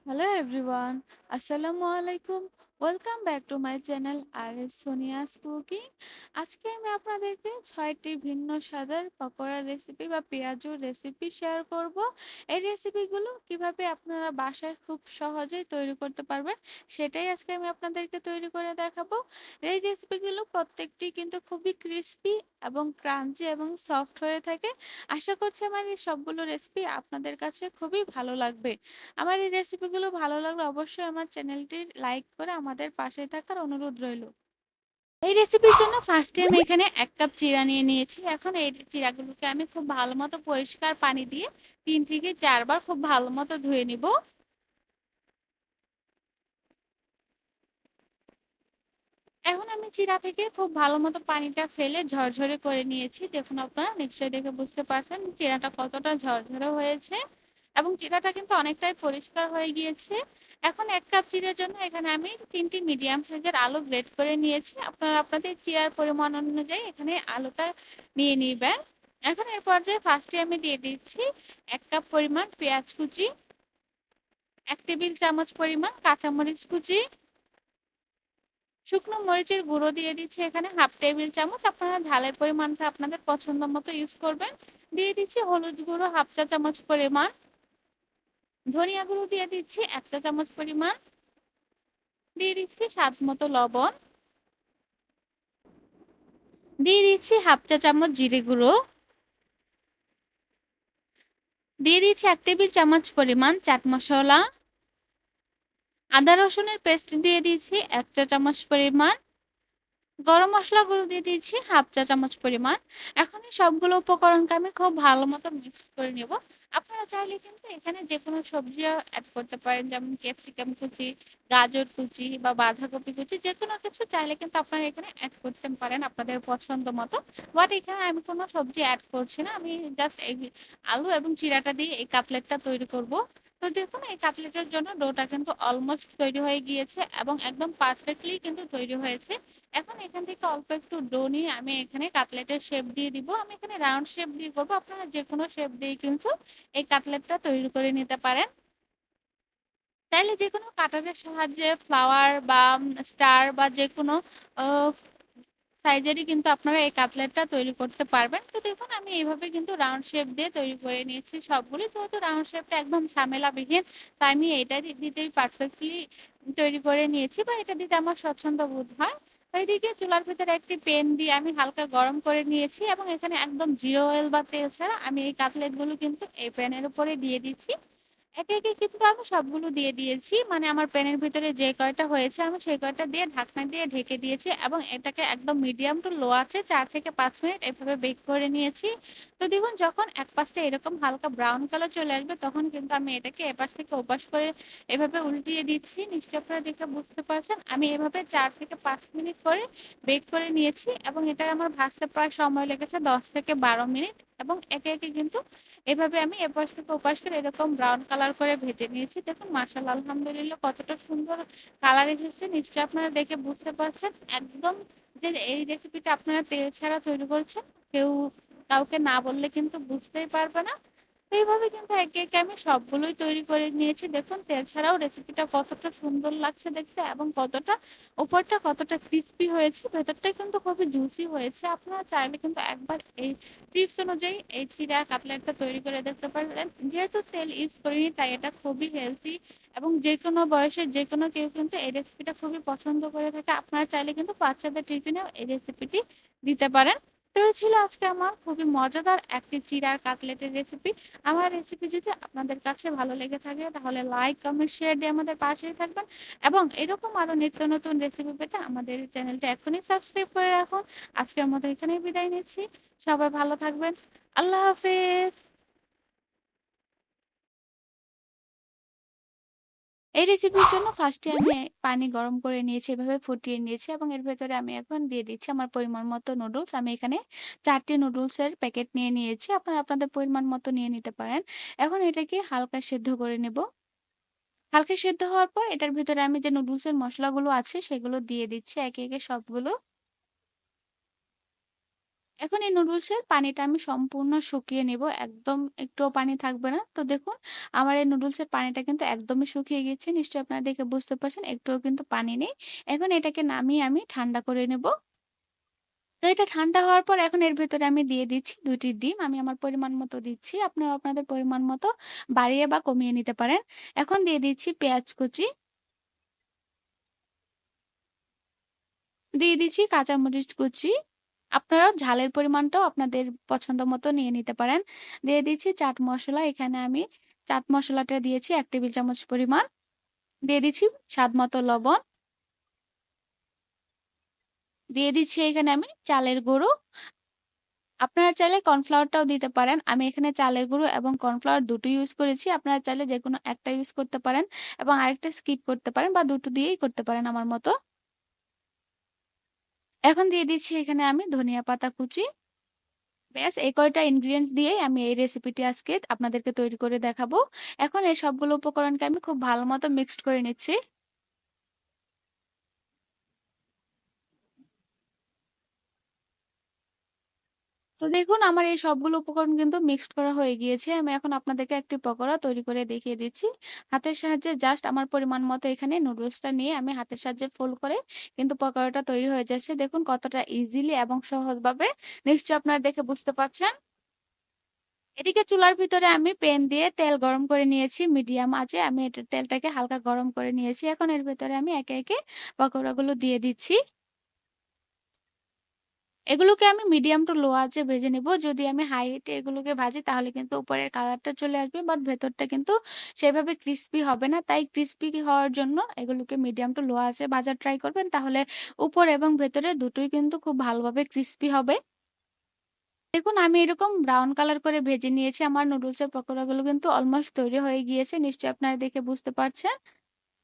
Hello everyone, Assalamu alaikum. Welcome back to my channel RS Sonia's Cooking. আজকে আমি আপনাদেরকে 6টি ভিন্ন স্বাদের পকোড়া রেসিপি বা পেঁয়াজুর রেসিপি শেয়ার করব। এই রেসিপিগুলো কিভাবে আপনারা বাসায় খুব সহজেই তৈরি করতে পারবেন সেটাই আজকে আমি আপনাদেরকে তৈরি করে দেখাবো। এই রেসিপিগুলো প্রত্যেকটি কিন্তু খুবই ক্রিস্পি এবং ক্রাঞ্চি এবং সফট হয়ে থাকে। আশা করছি আমার এই সবগুলো রেসিপি আপনাদের কাছে খুবই ভালো লাগবে। আমার এই রেসিপিগুলো ভালো লাগলে অবশ্যই আমার চ্যানেলটি লাইক করে আমাদের পাশে থাকার অনুরোধ রইল। এই রেসিপির জন্য ফার্স্টে আমি এখানে 1 কাপ চিড়া নিয়ে নিয়েছি। এখন এই চিড়াগুলোকে আমি খুব ভালো মতো পরিষ্কার পানি দিয়ে 3 থেকে 4 বার খুব ভালো মতো ধুয়ে নিব। এখন আমি চিড়া থেকে খুব ভালো মতো পানিটা ফেলে ঝরঝরে করে নিয়েছি। দেখুন আপনারা নিশ্চয়ই দেখে বুঝতে পারছেন চিড়াটা কতটা ঝরঝরে হয়েছে এবং চিড়াটা কিন্তু অনেকটাই পরিষ্কার হয়ে গিয়েছে। এখন 1 কাপ চিড়ার জন্য এখানে আমি 3টি মিডিয়াম সাইজের আলু গ্রেট করে নিয়েছি। আপনারা আপনাদের চিড়ার পরিমাণ অনুযায়ী এখানে আলুটা নিয়ে নিবেন। এখন এর পর্যায়ে ফার্স্টে আমি দিয়ে দিচ্ছি 1 কাপ পরিমাণ পেঁয়াজ কুচি, 1 টেবিল চামচ পরিমাণ কাঁচামরিচ কুচি, শুকনো মরিচের গুঁড়ো দিয়ে দিচ্ছি এখানে হাফ টেবিল চামচ। আপনারা ঝালের পরিমাণটা আপনাদের পছন্দ মতো ইউজ করবেন। দিয়ে দিচ্ছি হলুদ গুঁড়ো হাফ চা চামচ পরিমাণ, ধনিয়া গুঁড়ো দিয়ে দিচ্ছি 1 চা চামচ পরিমাণ, দিয়ে দিচ্ছি স্বাদ মতো লবণ, দিয়ে দিচ্ছি হাফ চা চামচ জিরে গুঁড়ো, দিয়ে দিচ্ছি 1 টেবিল চামচ পরিমাণ চাট মশলা, আদা রসুনের পেস্ট দিয়ে দিচ্ছি 1 চা চামচ পরিমাণ, গরম মসলা গুঁড়ো দিয়ে দিয়েছি হাফ চা চামচ পরিমাণ। এখন এই সবগুলো উপকরণকে আমি খুব ভালো মতো মিক্স করে নেব। আপনারা চাইলে কিন্তু এখানে যেকোনো সবজিও এড করতে পারেন, যেমন ক্যাপসিকাম কুচি, গাজর কুচি বা বাঁধাকপি কুচি যেকোনো কিছু চাইলে কিন্তু আপনারা এখানে এড করতে পারেন আপনাদের পছন্দ মতো। বাট এখানে আমি কোনো সবজি এড করছি না। আমি জাস্ট এই আলু এবং চিড়াটা দিয়ে এই কাটলেটটা তৈরি করব। তো দেখুন এই কাটলেটের জন্য ডোটা কিন্তু অলমোস্ট তৈরি হয়ে গিয়েছে এবং একদম পারফেক্টলি কিন্তু তৈরি হয়েছে। এখন এখান থেকে অল্প একটু ডো নিয়ে আমি এখানে কাটলেটের শেপ দিয়ে দিব। আমি এখানে রাউন্ড শেপ দিয়ে করব। আপনারা যেকোনো শেপ দিয়ে কিন্তু এই কাটলেটটা তৈরি করে নিতে পারেন। চাইলে যেকোনো কাটারের সাহায্যে ফ্লাওয়ার বা স্টার বা যেকোনো আ সাইজেরই কিন্তু আপনারা এই কাটলেটটা তৈরি করতে পারবেন। তো দেখুন আমি এইভাবে কিন্তু রাউন্ড শেপ দিয়ে তৈরি করে নিয়েছি সবগুলি। যেহেতু রাউন্ড শেপটা একদম ঝামেলাবিহীন, তাই আমি এটা দিতেই পারফেক্টলি তৈরি করে নিয়েছি বা এটা দিতে আমার স্বচ্ছন্দ বোধ হয়। তো এদিকে চুলার ভিতরে একটি প্যান দিয়ে আমি হালকা গরম করে নিয়েছি এবং এখানে একদম জিরো অয়েল বা তেল ছাড়া আমি এই কাটলেটগুলো কিন্তু এই প্যানের উপরে দিয়ে দিচ্ছি। একে, একে কিন্তু আমি সবগুলো দিয়ে দিয়েছি। মানে আমার প্যানের ভিতরে যে কয়টা হয়েছে আমি সেই কয়টা দিয়ে ঢাকনা দিয়ে ঢেকে দিয়েছি এবং এটাকে একদম মিডিয়াম টু লো আঁচে ৪ থেকে ৫ মিনিট এভাবে বেক করে নিয়েছি। তো দেখুন যখন এক পাশটা এরকম হালকা ব্রাউন কালার চলে আসবে তখন কিন্তু আমি এটাকে এপাশ থেকে ওপাশ করে এভাবে উল্টিয়ে দিচ্ছি। নিশ্চয়ই আপনারা দেখে বুঝতে পারছেন। আমি এভাবে ৪ থেকে ৫ মিনিট করে বেক করে নিয়েছি এবং এটা আমার ভাজতে প্রায় সময় লেগেছে ১০ থেকে ১২ মিনিট এবং একে, একে কিন্তু এভাবে আমি এপাশ থেকে ওপাশ করে এরকম ব্রাউন কালার করে ভেজে নিয়েছি। দেখুন মাশাআল্লাহ আলহামদুলিল্লাহ কতটা সুন্দর কালার এসেছে। নিশ্চয়ই আপনারা দেখে বুঝতে পারছেন। একদম যে এই রেসিপিটা আপনারা তেল ছাড়া তৈরি করছেন, কেউ কাউকে না বললে কিন্তু বুঝতেই পারবে না। তো এইভাবে কিন্তু একে, একে আমি সবগুলোই তৈরি করে নিয়েছি। দেখুন তেল ছাড়াও রেসিপিটা কতটা সুন্দর লাগছে দেখতে এবং কতটা উপরটা কতটা ক্রিসপি হয়েছে, ভেতরটা কিন্তু খুবই জুসি হয়েছে। আপনারা চাইলে কিন্তু একবার এই টিপস অনুযায়ী এই চিড়া কাটলেটটা তৈরি করে দেখতে পারবেন। যেহেতু তেল ইউজ করিনি তাই এটা খুবই হেলথি এবং যেকোনো বয়সের যেকোনো কেউ কিন্তু এই রেসিপিটা খুবই পছন্দ করে থাকে। আপনারা চাইলে কিন্তু বাচ্চাদের টিফিনেও এই রেসিপিটি দিতে পারেন। তো এই ছিল আজকে আমার খুবই মজাদার একটি চিড়ার কাটলেটের রেসিপি। আমার রেসিপি যদি আপনাদের কাছে ভালো লেগে থাকে তাহলে লাইক, কমেন্ট, শেয়ার দিয়ে আমাদের পাশেই থাকবেন এবং এরকম আরো নিত্য নতুন রেসিপি পেতে আমাদের চ্যানেলটা এখনই সাবস্ক্রাইব করে রাখুন। আজকের মতো এখানেই বিদায় নিচ্ছি। সবাই ভালো থাকবেন। আল্লাহ হাফেজ। এই রেসিপির জন্য ফার্স্টে আমি পানি গরম করে নিয়েছি, এভাবে ফুটিয়ে নিয়েছি এবং এর ভেতরে আমি এখন দিয়ে দিচ্ছি আমার পরিমাণ মতো নুডলস। আমি এখানে ৪ টি নুডলসের প্যাকেট নিয়ে নিয়েছি। আপনারা আপনাদের পরিমাণ মতো নিয়ে নিতে পারেন। এখন এটাকে হালকা সেদ্ধ করে নেব। হালকা সেদ্ধ হওয়ার পর এটার ভেতরে আমি যে নুডলসের মসলাগুলো আছে সেগুলো দিয়ে দিচ্ছি একে, একে সবগুলো। এখন এই নুডলসের পানিটা আমি সম্পূর্ণ শুকিয়ে নিব। একদম একটুও পানি থাকবে না। তো দেখুন আমার এই নুডলসের পানিটা কিন্তু একদমই শুকিয়ে গেছে। নিশ্চয়ই আপনারা দেখে বুঝতে পারছেন একটুও কিন্তু পানি নেই। এখন এটাকে নামিয়ে আমি ঠান্ডা করে নেব। তো এটা ঠান্ডা হওয়ার পর এখন এর ভেতরে আমি দিয়ে দিচ্ছি ২ টি ডিম। আমি আমার পরিমাণ মতো দিচ্ছি। আপনারা আপনাদের পরিমাণ মতো বাড়িয়ে বা কমিয়ে নিতে পারেন। এখন দিয়ে দিচ্ছি পেঁয়াজ কুচি, দিয়ে দিচ্ছি কাঁচামরিচ কুচি। আপনারা ঝালের পরিমাণটাও আপনাদের পছন্দ মতো নিয়ে নিতে পারেন। দিয়ে দিচ্ছি চাট মসলা। এখানে আমি চাট মসলাটা দিয়েছি ১ টেবিল চামচ পরিমাণ। দিয়ে দিচ্ছি স্বাদ মতো লবণ। দিয়ে দিচ্ছি এখানে আমি চালের গুঁড়ো। আপনারা চাইলে কর্নফ্লাওয়ারটাও দিতে পারেন। আমি এখানে চালের গুঁড়ো এবং কর্নফ্লাওয়ার দুটোই ইউজ করেছি। আপনারা চাইলে যেকোনো একটা ইউজ করতে পারেন এবং আরেকটা স্কিপ করতে পারেন বা দুটো দিয়েই করতে পারেন আমার মতো। এখন দিয়ে দিচ্ছি এখানে আমি ধনিয়া পাতা কুচি। ব্যাস এই কয়টা ইনগ্রিডিয়েন্টস দিয়েই আমি এই রেসিপিটি আজকে আপনাদেরকে তৈরি করে দেখাবো। এখন এই সবগুলো উপকরণকে আমি খুব ভালো মতো মিক্সড করে নিচ্ছি। তো দেখুন আমার এই সবগুলো উপকরণ কিন্তু মিক্সড করা হয়ে গিয়েছে। আমি এখন আপনাদেরকে একটি পকোড়া তৈরি করে দেখিয়ে দিচ্ছি। হাতের সাহায্যে জাস্ট আমার পরিমাণ মতো এখানে নুডলসটা নিয়ে আমি হাতের সাহায্যে ফোল্ড করে কিন্তু পকোড়াটা তৈরি হয়ে যাচ্ছে। দেখুন কতটা ইজিলি এবং সহজভাবে নিশ্চয়ই আপনারা দেখে বুঝতে পারছেন। এদিকে চুলার ভিতরে আমি প্যান দিয়ে তেল গরম করে নিয়েছি মিডিয়াম আঁচে। আমি তেলটাকে হালকা গরম করে নিয়েছি। এখন এর ভেতরে আমি একে, একে পকোড়াগুলো দিয়ে দিচ্ছি। এগুলোকে আমি মিডিয়াম টু লো আঁচে ভেজে নিব। যদি আমি হাই হিটে এগুলোকে ভাজি তাহলে কিন্তু উপরের কালারটা চলে আসবে বাট ভেতরটা কিন্তু সেভাবে ক্রিসপি হবে না। তাই ক্রিসপি হওয়ার জন্য এগুলোকে মিডিয়াম টু লো আঁচে ভাজার ট্রাই করবেন। তাহলে উপর এবং ভেতরে দুটোই কিন্তু খুব ভালোভাবে ক্রিসপি হবে। দেখুন আমি এরকম ব্রাউন কালার করে ভেজে নিয়েছি। আমার নুডলসের পকোড়াগুলো কিন্তু অলমোস্ট তৈরি হয়ে গিয়েছে। নিশ্চয়ই আপনারা দেখে বুঝতে পারছেন।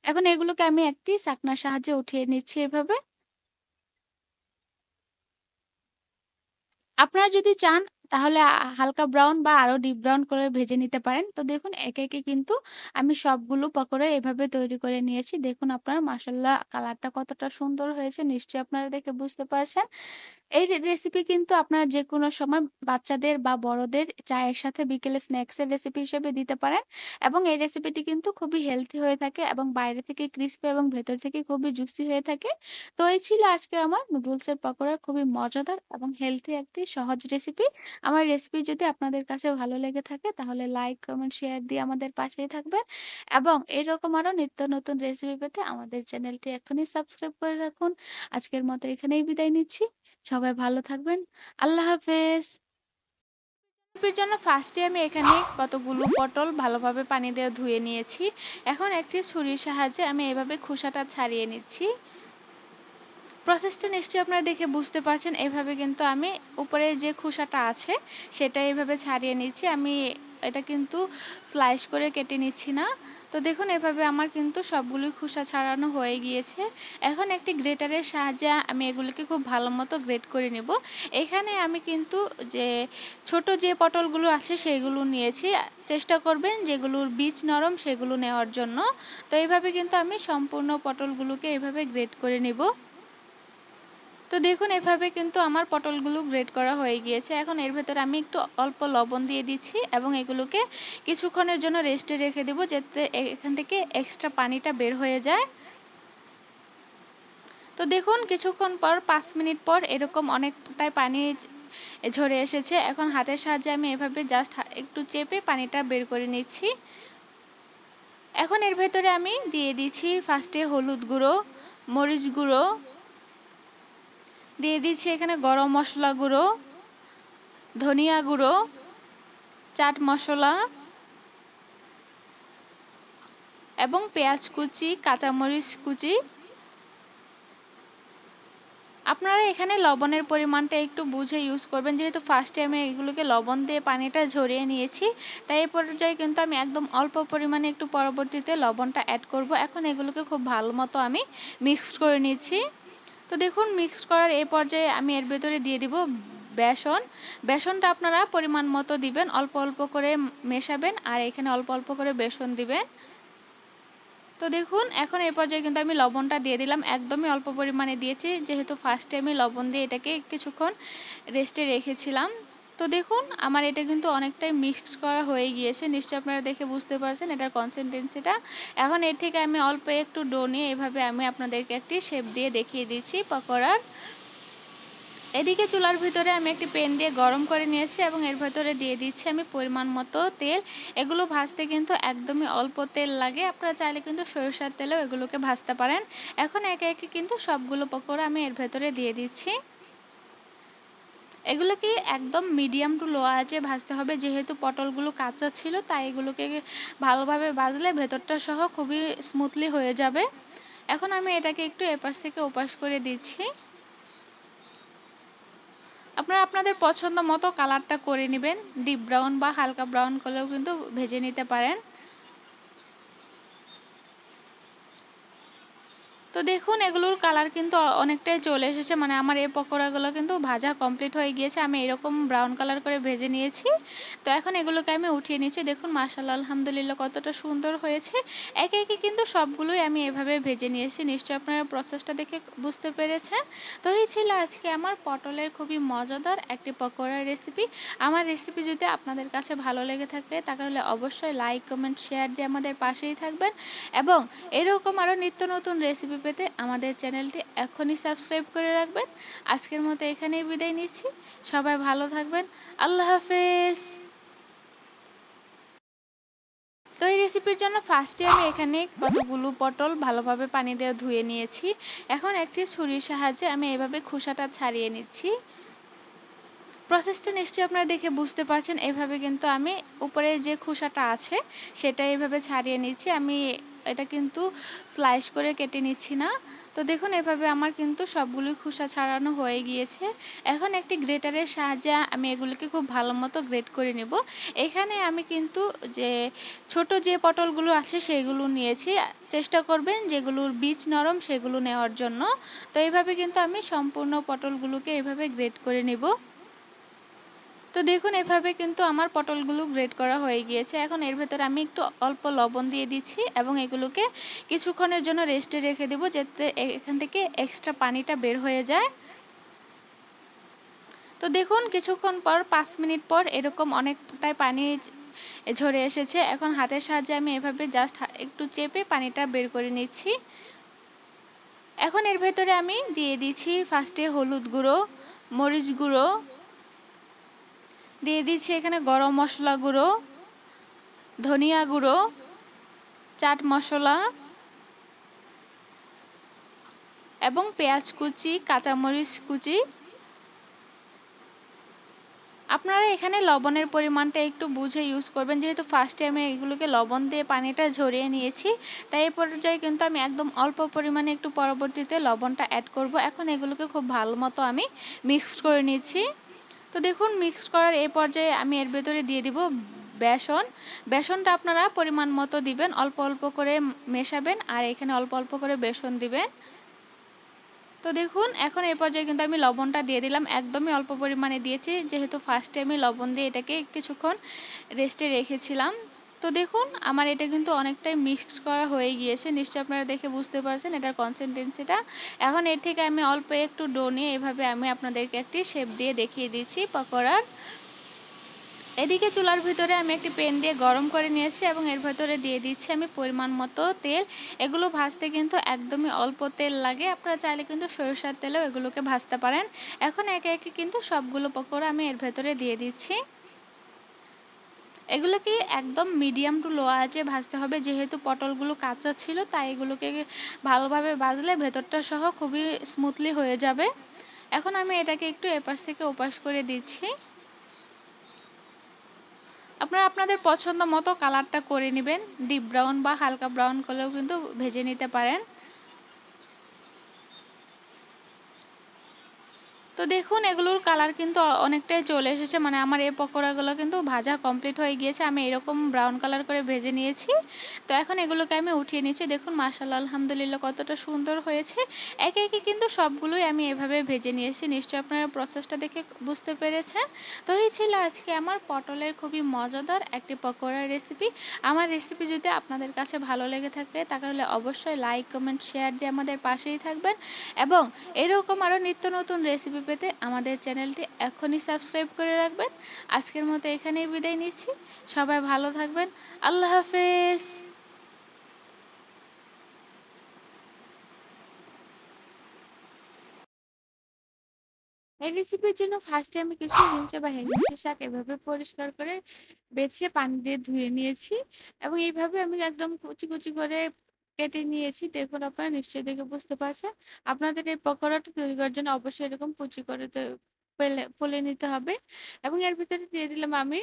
এখন এগুলোকে আমি একটি ছাঁকনার সাহায্যে উঠিয়ে নিচ্ছি এভাবে। আপনারা যদি চান তাহলে হালকা ব্রাউন বা আরো ডিপ ব্রাউন করে ভেজে নিতে পারেন। তো দেখুন একে, একে কিন্তু আমি সবগুলো পকোড়া এভাবে তৈরি করে নিয়েছি। দেখুন আপনারা মাশাআল্লাহ কালারটা কতটা সুন্দর হয়েছে নিশ্চয়ই আপনারা দেখে বুঝতে পারছেন। এই রেসিপি কিন্তু আপনারা যেকোনো সময় বাচ্চাদের বা বড়দের চায়ের সাথে বিকেলে স্ন্যাকসের রেসিপি হিসেবে দিতে পারেন এবং এই রেসিপিটি কিন্তু খুবই হেলথি হয়ে থাকে এবং বাইরে থেকে ক্রিসপি এবং ভেতর থেকে খুবই জুসি হয়ে থাকে। তো এই ছিল আজকে আমার নুডলসের পকোড়া খুবই মজাদার এবং হেলথি একটি সহজ রেসিপি। আমার রেসিপি যদি আপনাদের কাছে ভালো লেগে থাকে তাহলে লাইক, কমেন্ট, শেয়ার দিয়ে আমাদের পাশেই থাকবেন এবং এরকম আরো নিত্য নতুন রেসিপি পেতে আমাদের চ্যানেলটি এখনই সাবস্ক্রাইব করে রাখুন। আজকের মতো এখানেই বিদায় নিচ্ছি। সবাই ভালো থাকবেন। আল্লাহ হাফেজ। রেসিপির জন্য ফার্স্টে আমি এখানে কতগুলো পটল ভালোভাবে পানি দিয়ে ধুয়ে নিয়েছি। এখন একটি ছুরির সাহায্যে আমি এভাবে খোসাটা ছাড়িয়ে নিচ্ছি। প্রসেসটা নিশ্চয়ই আপনারা দেখে বুঝতে পারছেন। এভাবে কিন্তু আমি উপরে যে খোসাটা আছে সেটা এভাবে ছাড়িয়ে নিচ্ছি। আমি এটা কিন্তু স্লাইস করে কেটে নিচ্ছি না। তো দেখুন এভাবে আমার কিন্তু সবগুলোই খোসা ছাড়ানো হয়ে গিয়েছে। এখন একটি গ্রেটারের সাহায্যে আমি এগুলোকে খুব ভালো মতো গ্রেট করে নেব। এখানে আমি কিন্তু যে ছোট যে পটলগুলো আছে সেগুলো নিয়েছি। চেষ্টা করবেন যেগুলোর বীজ নরম সেগুলো নেওয়ার জন্য। তো এইভাবে কিন্তু আমি সম্পূর্ণ পটলগুলোকে এভাবে গ্রেট করে নেব। তো দেখুন এভাবে কিন্তু আমার পটলগুলো গ্রেট করা হয়ে গিয়েছে। এখন এর ভেতরে আমি একটু অল্প লবণ দিয়ে দিচ্ছি এবং এগুলোকে কিছুক্ষণের জন্য রেস্টে রেখে দেব যাতে এখান থেকে এক্সট্রা পানিটা বের হয়ে যায়। তো দেখুন কিছুক্ষণ পর ৫ মিনিট পর এরকম অনেকটাই পানি ঝরে এসেছে। এখন হাতের সাহায্যে আমি এভাবে জাস্ট একটু চেপে পানিটা বের করে নিচ্ছি। এখন এর ভেতরে আমি দিয়ে দিচ্ছি ফার্স্টে হলুদ গুঁড়ো, মরিচ গুঁড়ো, দিয়ে দিচ্ছি এখানে গরম মশলা গুঁড়ো, ধনিয়া গুঁড়ো, চাট মশলা এবং পেঁয়াজ কুচি, কাঁচামরিচ কুচি। আপনারা এখানে লবণের পরিমাণটা একটু বুঝে ইউজ করবেন যেহেতু ফার্স্টে আমি এগুলোকে লবণ দিয়ে পানিটা ঝরিয়ে নিয়েছি। তাই এই পর্যায়ে কিন্তু আমি একদম অল্প পরিমাণে একটু পরবর্তীতে লবণটা অ্যাড করব। এখন এগুলোকে খুব ভালো মতো আমি মিক্সড করে নিচ্ছি। তো দেখুন মিক্সড করার এই পর্যায়ে আমি এর ভেতরে দিয়ে দিব বেসন। বেসনটা আপনারা পরিমাণ মতো দিবেন, অল্প অল্প করে মেশাবেন আর এখানে অল্প অল্প করে বেসন দিবেন। তো তো দেখুন এখন এই পর্যায়ে কিন্তু আমি লবণটা দিয়ে দিলাম, একদমই অল্প পরিমাণে দিয়েছি, যেহেতু ফার্স্টে আমি লবণ দিয়ে এটাকে কিছুক্ষণ রেস্টে রেখেছিলাম। তো দেখুন আমার এটা কিন্তু অনেকটাই মিক্স করা হয়ে গিয়েছে, নিশ্চয়ই আপনারা দেখে বুঝতে পারছেন এটার কনসিস্টেন্সিটা। এখন এর থেকে আমি অল্প একটু ডো নিয়ে এভাবে আমি আপনাদেরকে একটি শেপ দিয়ে দেখিয়ে দিচ্ছি পকোড়ার। এদিকে চুলার ভিতরে আমি একটি প্যান দিয়ে গরম করে নিয়েছি এবং এর ভেতরে দিয়ে দিচ্ছি আমি পরিমাণ মতো তেল। এগুলো ভাজতে কিন্তু একদমই অল্প তেল লাগে, আপনারা চাইলে কিন্তু সরিষার তেলেও এগুলোকে ভাজতে পারেন। এখন একে একে কিন্তু সবগুলো পকোড়া আমি এর ভেতরে দিয়ে দিচ্ছি। এগুলোকে একদম মিডিয়াম টু লো আঁচে ভাজতে হবে, যেহেতু পটলগুলো কাঁচা ছিল তাই এগুলোকে ভালোভাবে ভাজলে ভেতরটা সহ খুবই স্মুথলি হয়ে যাবে। এখন আমি এটাকে একটু এপাশ থেকে ওপাশ করে দিচ্ছি। আপনারা আপনাদের পছন্দ মতো কালারটা করে নেবেন, ডিপ ব্রাউন বা হালকা ব্রাউন করলেও কিন্তু ভেজে নিতে পারেন। তো দেখুন এগুলোর কালার কিন্তু অনেকটাই চলে এসেছে, মানে আমার এই পকোড়াগুলো কিন্তু ভাজা কমপ্লিট হয়ে গিয়েছে, আমি এরকম ব্রাউন কালার করে ভেজে নিয়েছি। তো এখন এগুলোকে আমি উঠিয়ে নিচ্ছি। দেখুন মাশাআল্লাহ আলহামদুলিল্লাহ কতটা সুন্দর হয়েছে। একে একে কিন্তু সবগুলোই আমি এভাবে ভেজে নিয়েছি, নিশ্চয়ই আপনারা প্রসেসটা দেখে বুঝতে পেরেছেন। তো এই ছিল আজকে আমার পটলের খুবই মজাদার একটি পকোড়ার রেসিপি। আমার রেসিপি যদি আপনাদের কাছে ভালো লেগে থাকে তাহলে অবশ্যই লাইক কমেন্ট শেয়ার দিয়ে আমাদের পাশেই থাকবেন এবং এরকম আরও নিত্য নতুন রেসিপি পেতে আমাদের চ্যানেলটি এখনই সাবস্ক্রাইব করে রাখবেন। আজকের মতো এখানেই বিদায় নিচ্ছি, সবাই ভালো থাকবেন, আল্লাহ হাফেজ। তো এই রেসিপির জন্য ফার্স্টে আমি এখানে কতগুলো পটল ভালোভাবে পানি দিয়ে ধুয়ে নিয়েছি। এখন একটি ছুরির সাহায্যে আমি এভাবে খোসাটা ছাড়িয়ে নিচ্ছি। প্রসেসটা নিশ্চয়ই আপনারা দেখে বুঝতে পারছেন, এভাবে কিন্তু আমি উপরে যে খোসাটা আছে সেটা এভাবে ছাড়িয়ে নিচ্ছি। আমি এটা কিন্তু স্লাইস করে কেটে নিচ্ছি না। তো দেখুন এভাবে আমার কিন্তু সবগুলোই খোসা ছাড়ানো হয়ে গিয়েছে। এখন একটি গ্রেটারের সাহায্যে আমি এগুলোকে খুব ভালো মতো গ্রেট করে নেব। এখানে আমি কিন্তু যে ছোট যে পটলগুলো আছে সেগুলো নিয়েছি, চেষ্টা করবেন যেগুলোর বীজ নরম সেগুলো নেওয়ার জন্য। তো এইভাবে কিন্তু আমি সম্পূর্ণ পটলগুলোকে এভাবে গ্রেট করে নেব। তো দেখুন এভাবে কিন্তু আমার পটলগুলো গ্রেট করা হয়ে গিয়েছে। এখন এর ভেতরে আমি একটু অল্প লবণ দিয়ে দিচ্ছি এবং এগুলোকে কিছুক্ষণের জন্য রেস্টে রেখে দেব, যাতে এখান থেকে এক্সট্রা পানিটা বের হয়ে যায়। তো দেখুন কিছুক্ষণ পর 5 মিনিট পর এরকম অনেকটাই পানি ঝরে এসেছে। এখন হাতের সাহায্যে আমি এভাবে জাস্ট একটু চেপে পানিটা বের করে নিচ্ছি। এখন এর ভেতরে আমি দিয়ে দিচ্ছি ফার্স্টে হলুদ গুঁড়ো, মরিচ গুঁড়ো, দিয়ে দিচ্ছি এখানে গরম মশলা গুঁড়ো, ধনিয়া গুঁড়ো, চাট মশলা এবং পেঁয়াজ কুচি, কাঁচামরিচ কুচি। আপনারা এখানে লবণের পরিমাণটা একটু বুঝে ইউজ করবেন, যেহেতু ফার্স্টে আমি এগুলোকে লবণ দিয়ে পানিটা ঝরিয়ে নিয়েছি, তাই এই পর্যায়ে কিন্তু আমি একদম অল্প পরিমাণে একটু পরবর্তীতে লবণটা অ্যাড করব। এখন এগুলোকে খুব ভালো মতো আমি মিক্সড করে নিচ্ছি। তো দেখুন মিক্স করার এই পর্যায়ে আমি এর ভেতরে দিয়ে দিব বেসন। বেসনটা আপনারা পরিমাণ মতো দিবেন, অল্প অল্প করে মেশাবেন আর এখানে অল্প অল্প করে বেসন দিবেন। তো দেখুন এখন এই পর্যায়ে কিন্তু আমি লবণটা দিয়ে দিলাম, একদমই অল্প পরিমাণে দিয়েছি, যেহেতু ফার্স্টে আমি লবণ দিয়ে এটাকে কিছুক্ষণ রেস্টে রেখেছিলাম। তো দেখুন আমার এটা কিন্তু অনেকটাই মিক্স করা হয়ে গিয়েছে, নিশ্চয়ই আপনারা দেখে বুঝতে পারছেন এটার কনসিস্টেন্সিটা। এখন এর থেকে আমি অল্প একটু ডো নিয়ে এভাবে আমি আপনাদেরকে একটি শেপ দিয়ে দেখিয়ে দিচ্ছি পকোড়ার। এদিকে চুলার ভিতরে আমি একটি প্যান দিয়ে গরম করে নিয়েছি এবং এর ভেতরে দিয়ে দিচ্ছি আমি পরিমাণ মতো তেল। এগুলো ভাজতে কিন্তু একদমই অল্প তেল লাগে, আপনারা চাইলে কিন্তু সরিষার তেলেও এগুলোকে ভাজতে পারেন। এখন একে একে কিন্তু সবগুলো পকোড়া আমি এর ভেতরে দিয়ে দিচ্ছি। এগুলোকে একদম মিডিয়াম টু লো আঁচে ভাজতে হবে, যেহেতু পটলগুলো কাঁচা ছিল তাই এগুলোকে ভালোভাবে ভাজলে ভেতরটা সহ খুবই স্মুথলি হয়ে যাবে। এখন আমি এটাকে একটু এপাশ থেকে ওপাশ করে দিচ্ছি। আপনারা আপনাদের পছন্দ মতো কালারটা করে নেবেন, ডিপ ব্রাউন বা হালকা ব্রাউন করলেও কিন্তু ভেজে নিতে পারেন। তো তো দেখুন এগুলোর কালার কিন্তু অনেকটাই চলে এসেছে, মানে আমার এই পকোড়াগুলো কিন্তু ভাজা কমপ্লিট হয়ে গিয়েছে। আমি এরকম ব্রাউন কালার করে ভেজে নিয়েছি। তো এখন এগুলোকে আমি উঠিয়ে নিয়েছি। দেখুন মাশাআল্লাহ আলহামদুলিল্লাহ কতটা সুন্দর হয়েছে। একে একে কিন্তু সবগুলোই আমি এভাবে ভেজে নিয়েছি। নিশ্চয়ই আপনারা প্রসেসটা দেখে বুঝতে পেরেছেন। তো এই ছিল আজকে আমার পটলের খুবই মজাদার একটি পকোড়ার রেসিপি। আমার রেসিপি যদি আপনাদের কাছে ভালো লেগে থাকে তাহলে অবশ্যই লাইক কমেন্ট শেয়ার দিয়ে আমাদের পাশেই থাকবেন, এবং এরকম আরও নিত্য নতুন রেসিপি পেতে আমাদের চ্যানেলটি এখনই সাবস্ক্রাইব করে রাখবেন। আজকের মতো এখানেই বিদায় নিচ্ছি। সবাই ভালো থাকবেন। আল্লাহ হাফেজ। এই রেসিপির জন্য ফার্স্টে আমি কিছু হিংচে বা হেলেঞ্চা শাক এভাবে পরিষ্কার করে বেছে পানি দিয়ে ধুয়ে নিয়েছি, এবং এইভাবে আমি একদম কুচি কুচি করে কেটে নিয়েছি। দেখুন আপনারা নিশ্চয়ই দেখে বুঝতে পারছেন। আপনাদের এই পকোড়াটা তৈরি করার জন্য অবশ্যই এরকম কুচি করে ফেলে নিতে হবে। এবং এর ভিতরে দিয়ে দিলাম আমি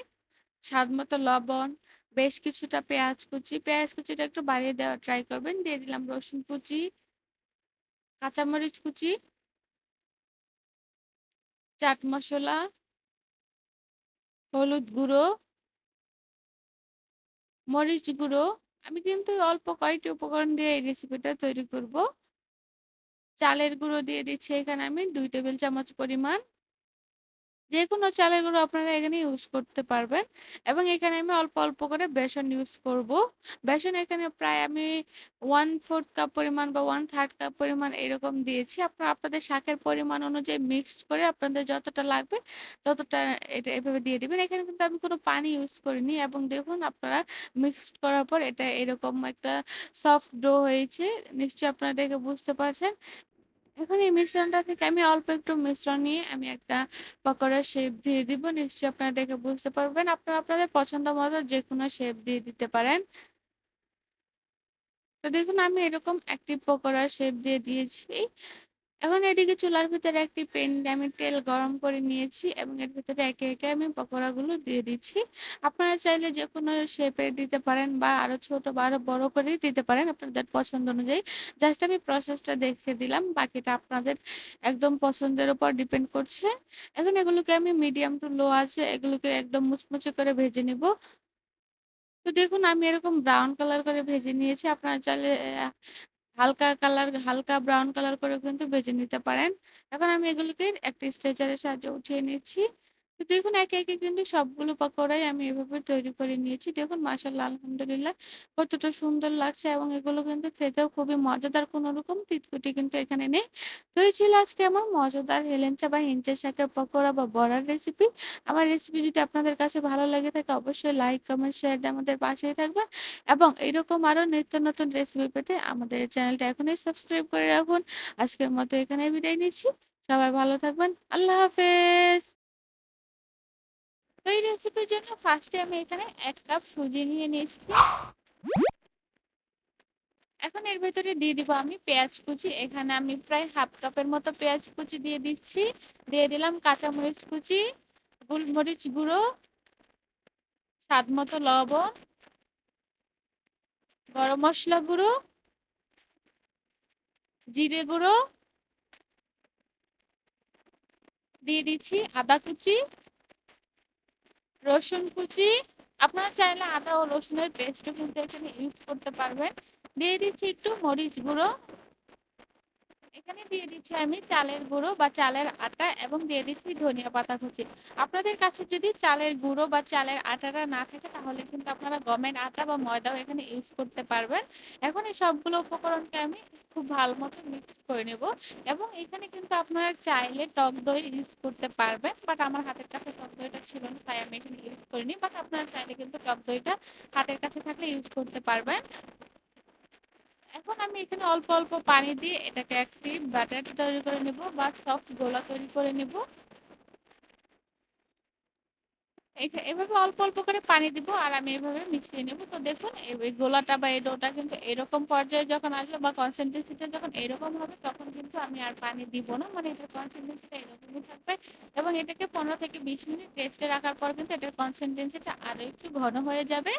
স্বাদ মতো লবণ, বেশ কিছুটা পেঁয়াজ কুচি, পেঁয়াজ কুচিটা একটু বাড়িয়ে দেওয়ার ট্রাই করবেন। দিয়ে দিলাম রসুন কুচি, কাঁচামরিচ কুচি, চাট মসলা, হলুদ গুঁড়ো, মরিচ গুঁড়ো। আমি কিন্তু অল্প কয়েকটি উপকরণ দিয়ে এই রেসিপিটা তৈরি করব। চালের গুঁড়ো দিয়ে দিচ্ছি এখানে আমি ২ টেবিল চামচ পরিমাণ। যেকোনো চালের গুঁড়ো আপনারা এখানে ইউজ করতে পারবেন, এবং এখানে আমি অল্প অল্প করে বেসন ইউজ করব। বেসন এখানে প্রায় আমি 1/4 কাপ পরিমাণ বা 1/3 কাপ পরিমাণ এরকম দিয়েছি। আপনারা আপনাদের শাকের পরিমাণ অনুযায়ী মিক্সড করে আপনাদের যতটা লাগবে ততটা এটা এভাবে দিয়ে দিবেন। এখানে কিন্তু আমি কোনো পানি ইউজ করিনি, এবং দেখুন আপনারা মিক্সড করার পর এটা এরকম একটা সফট ডো হয়েছে। নিশ্চয়ই আপনারা দেখে বুঝতে পারছেন। এখন এই মিশ্রণটা থেকে আমি অল্প একটু মিশ্রণ নিয়ে আমি একটা পকোড়ার শেপ দিয়ে দিব। নিশ্চয়ই আপনারা দেখে বুঝতে পারবেন। আপনারা আপনাদের পছন্দ মতো যেকোনো শেপ দিয়ে দিতে পারেন। তো দেখুন আমি এরকম একটি পকোড়ার শেপ দিয়ে দিয়েছি। এখন এদিকে চুলার ভিতরে একটি প্যানে আমি তেল গরম করে নিয়েছি, এবং এর ভিতরে একে একে আমি পকোড়াগুলো দিয়ে দিচ্ছি। আপনারা চাইলে যেকোনো শেপের দিতে পারেন, বা আরো ছোট বা আরো বড় করেই দিতে পারেন আপনাদের পছন্দ অনুযায়ী। জাস্ট আমি প্রসেসটা দেখিয়ে দিলাম। বাকিটা আপনাদের একদম পছন্দের উপর ডিপেন্ড করছে। এখন এগুলোকে আমি মিডিয়াম টু লো আছে এগুলোকে একদম মুচমুচে করে ভেজে নিব। তো দেখুন আমি এরকম ব্রাউন কালার করে ভেজে নিয়েছি। আপনারা চাইলে হালকা ব্রাউন কালার করেও কিন্তু ভেজে নিতে পারেন। এখন আমি এগুলোকে একটা স্ট্রেচারের সাহায্যে উঠিয়ে নিচ্ছি। তো দেখুন একে একে কিন্তু সবগুলো পকোড়াই আমি এভাবে তৈরি করে নিয়েছি। দেখুন মাশাআল্লাহ আলহামদুলিল্লাহ কতটা সুন্দর লাগছে, এবং এগুলো কিন্তু খেতেও খুবই মজাদার, কোনো রকম তিতকুটি কিন্তু এখানে নেই। তো এই ছিল আজকে আমার মজাদার হেলেঞ্চা বা হিঞ্চা শাকের পকোড়া বা বড়ার রেসিপি। আমার রেসিপি যদি আপনাদের কাছে ভালো লেগে থাকে অবশ্যই লাইক, কমেন্ট, শেয়ার দিয়ে আমাদের পাশেই থাকবেন, এবং এরকম আরো নিত্য নতুন রেসিপি পেতে আমাদের চ্যানেলটা এখনই সাবস্ক্রাইব করে রাখুন। আজকের মতো এখানে বিদায় নিচ্ছি। সবাই ভালো থাকবেন। আল্লাহ হাফেজ। তো এই রেসিপির জন্য ফার্স্টে আমি এখানে ১ কাপ সুজি নিয়ে নিয়েছি। এখন এর ভেতরে দিয়ে দিব আমি পেঁয়াজ কুচি। এখানে আমি প্রায় হাফ কাপের মতো পেঁয়াজ কুচি দিয়ে দিচ্ছি। দিয়ে দিলাম কাঁচামরিচ কুচি, গোলমরিচ গুঁড়ো, স্বাদ মতো লবণ, গরম মসলা গুঁড়ো, জিরে গুঁড়ো, দিয়ে দিচ্ছি আদা কুচি, রসুন কুচি। আপনারা চাইলে আদা ও রসুনের পেস্টও কিন্তু এখানে ইউজ করতে পারবেন। দিয়ে দিচ্ছি একটু মরিচ গুঁড়ো। এখানে দিয়ে দিচ্ছি আমি চালের গুঁড়ো বা চালের আটা, এবং দিয়ে দিচ্ছি ধনিয়া পাতা কুচি। আপনাদের কাছে যদি চালের গুঁড়ো বা চালের আটাটা না থাকে তাহলে কিন্তু আপনারা গমের আটা বা ময়দাও এখানে ইউজ করতে পারবেন। এখন এই সবগুলো উপকরণকে আমি খুব ভালো মতো মিক্স করে নেব, এবং এখানে কিন্তু আপনারা চাইলে টক দই ইউজ করতে পারবেন, বাট আমার হাতের কাছে টক দইটা ছিল না তাই আমি এখানে ইউজ করিনি। বাট আপনারা চাইলে কিন্তু টক দইটা হাতের কাছে থাকলে ইউজ করতে পারবেন। এখন আমি এখানে অল্প অল্প পানি দিয়ে এটাকে একটি ব্যাটার তৈরি করে নেব বা সফট গোলা তৈরি করে নেব। এভাবে অল্প অল্প করে পানি দিব, আর আমি এভাবে মিশিয়ে নেব। তো দেখুন এই গোলাটা বা এই ডোটা কিন্তু এরকম পর্যায়ে যখন আসবে বা কনসিস্টেন্সিটা যখন এরকম হবে তখন কিন্তু আমি আর পানি দিব না, মানে এটার কনসিস্টেন্সিটা এরকমই থাকবে। এবং এটাকে ১৫ থেকে ২০ মিনিট রেস্টে রাখার পর কিন্তু এটার কনসিস্টেন্সিটা আরো একটু ঘন হয়ে যাবে।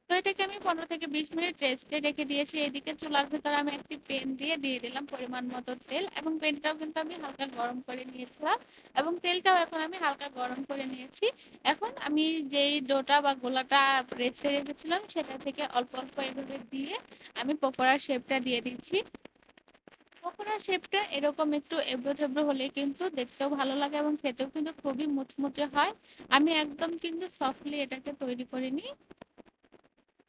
তো এটাকে আমি ১৫ থেকে ২০ মিনিট রেস্টে রেখে দিয়েছি। এদিকে চুলার ভেতরে আমি একটি প্যান দিয়ে দিলাম পরিমাণ মতো তেল এবং প্যানটাও কিন্তু আমি হালকা গরম করে নিয়েছিলাম এবং তেলটাও এখন আমি হালকা গরম করে নিয়েছি। এখন আমি যেই ডোটা বা গোলাটা রেস্টে রেখেছিলাম সেটা থেকে অল্প, অল্প এভাবে দিয়ে আমি পকোড়ার শেপটা দিয়ে দিচ্ছি। পকোড়ার শেপটা এরকম একটু এবড়ো-থেবড়ো হলে কিন্তু দেখতেও ভালো লাগে এবং খেতেও কিন্তু খুবই মুচমুচে হয়। আমি একদম কিন্তু সফটলি এটাকে তৈরি করে নিই।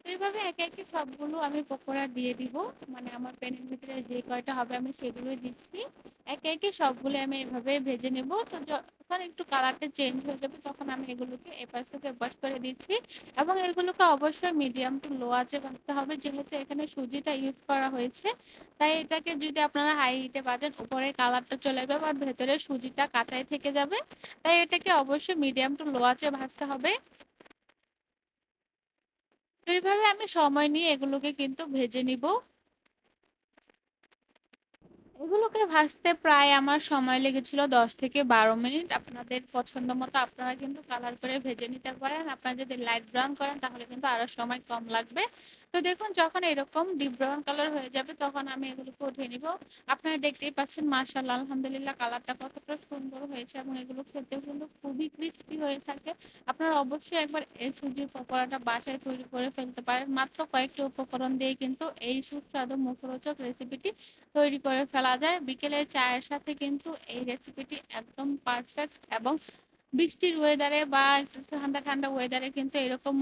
তো এইভাবে একে, একে সবগুলো আমি পকোড়া দিয়ে দিব। মানে আমার প্যানের ভিতরে যে কয়টা হবে আমি সেগুলোই দিচ্ছি। একে, একে সবগুলো আমি এভাবে ভেজে নেব। তো যখন একটু কালারটা চেঞ্জ হয়ে যাবে তখন আমি এগুলোকে এপাশ থেকে ওপাশ করে দিচ্ছি এবং এগুলোকে অবশ্যই মিডিয়াম টু লো আঁচে ভাজতে হবে যেহেতু এখানে সুজিটা ইউজ করা হয়েছে। তাই এটাকে যদি আপনারা হাই হিটে ভাজেন উপরে কালারটা চলে যাবে আর ভেতরে সুজিটা কাঁচাই থেকে যাবে। তাই এটাকে অবশ্যই মিডিয়াম টু লো আঁচে ভাজতে হবে। তো এইভাবে আমি সময় নিয়ে এগুলোকে কিন্তু ভেজে নিব। এগুলোকে ভাজতে প্রায় আমার সময় লেগেছিল ১০ থেকে ১২ মিনিট। আপনাদের পছন্দ মতো আপনারা কিন্তু কালার করে ভেজে নিতে পারেন। আপনারা যদি লাইট ব্রাউন করেন তাহলে কিন্তু আরো সময় কম লাগবে। তো দেখুন যখন এরকম ডিপ ব্রাউন কালার হয়ে যাবে তখন আমি এগুলোকে উঠিয়ে নিব। আপনারা দেখতেই পাচ্ছেন মাশাআল্লাহ আলহামদুলিল্লাহ কালারটা কতটা সুন্দর হয়েছে এবং এগুলো খেতেও কিন্তু খুবই ক্রিস্পি হয়ে থাকে। আপনারা অবশ্যই একবার এই সুজির পকোড়াটা বাসায় তৈরি করে ফেলতে পারেন। মাত্র কয়েকটি উপকরণ দিয়ে কিন্তু এই সুস্বাদু মুখরোচক রেসিপিটি তৈরি করে ফেলা যায়। বিকেলের চায়ের সাথে কিন্তু এই রেসিপিটি একদম পারফেক্ট এবং বৃষ্টির ওয়েদারে বা একটু ঠান্ডা, ঠান্ডা ওয়েদারে কিন্তু এরকম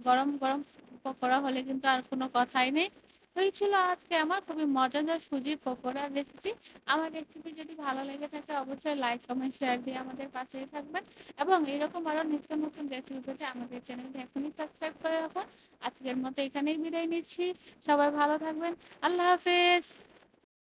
গরম, গরম পকোড়া হলে কিন্তু আর কোনো কথাই নেই। তো এই ছিল আজকে আমার খুবই মজাদার সুজির পকোড়ার রেসিপি। আমার রেসিপি যদি ভালো লেগে থাকে অবশ্যই লাইক, কমেন্ট, শেয়ার দিয়ে আমাদের পাশেই থাকবেন এবং এরকম আরো নিত্য নতুন রেসিপি পেতে আমাদের চ্যানেলটি এখনই সাবস্ক্রাইব করে রাখুন। আজকের মতো এখানেই বিদায় নিচ্ছি। সবাই ভালো থাকবেন। আল্লাহ হাফেজ।